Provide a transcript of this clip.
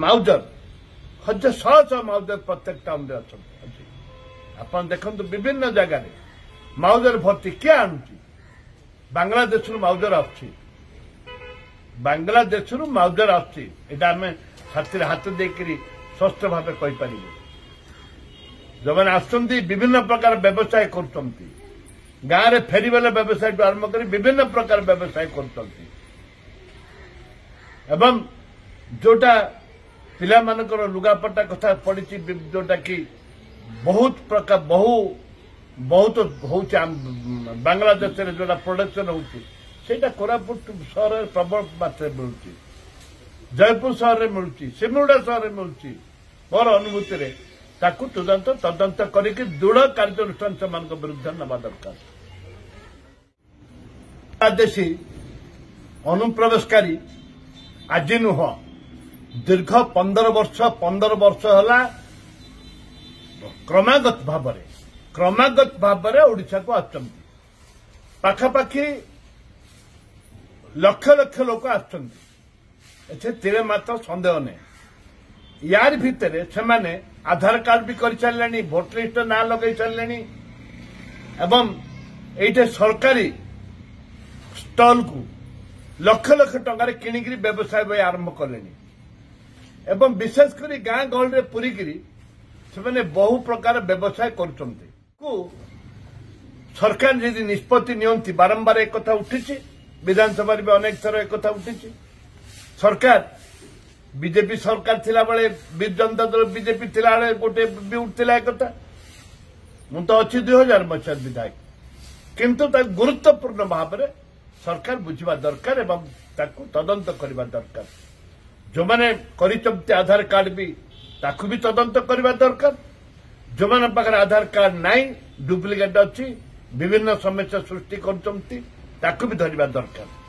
Mauser हजार शह Mauser प्रत्येक टाउन अच्छा आप देखो विभिन्न जगह माउजर भर्ती किए आणुची बांग्लादेश माउजर आछी बांग्लादेश माउजर आछी एटा आम छाती हाथ देकर स्वस्थ भाव कहीपर जो मैंने आसुच्च विभिन्न प्रकार व्यवसाय कर गाँव में फेरीवाला व्यवसाय आरंभ कर विभिन्न प्रकार व्यवसाय कर जोटा पिला मानकर लुगापटा कथा पड़ी जोटा कि बहुत प्रकार बहुत हो बांग्लादेश जोटा प्रोडक्शन होता कोरापुट सहर प्रबल मात्रा मिलूँ जयपुर सहर में मिलूँ सिमुड़ा सहर में मिलूँ मोर अनुभूति में तदंत करके दृढ़ कार्यानुष्ठान से विरुद्ध नवा दरकार बांग्लादेशी अनुप्रवेशकारी आज नुह दीर्घ 15 वर्ष है क्रमागत भाव ओडिशा को आखापाखि लक्ष लक्ष लोक आते मात्र सन्देह नहीं यार भितर से आधार कार्ड भी कर सारे भोटर लिस्ट ना लगे सारे एवं ये सरकारी स्टल को लक्ष लक्ष टकर किणिक व्यवसाय आरंभ कले एवं विशेषकर गाँ गहली पूरीकी से बहु प्रकार व्यवसाय कर सरकार यदि निष्पत्ति नियंती बारंबार एक कथा उठी विधानसभा भी अनेक थर एक कथा उठी सरकार बीजेपी सरकार थिला बेले बीर जनता दल बीजेपी थिला बेले गोटे भी उठता एक कथा मु तो अच्छी 2000 मसीहा विधायक किंतु गुरुत्वपूर्ण भाव में सरकार बुझा दरकार एवं तदंत करने दरकार जो मैंने कर आधार कार्ड भी ताकू भी तदंत करने दरकार जो मैंने पाखे आधार कार्ड नाई डुप्लिकेट अच्छी विभिन्न समस्या सृष्टि कर भी धरवा दरकार।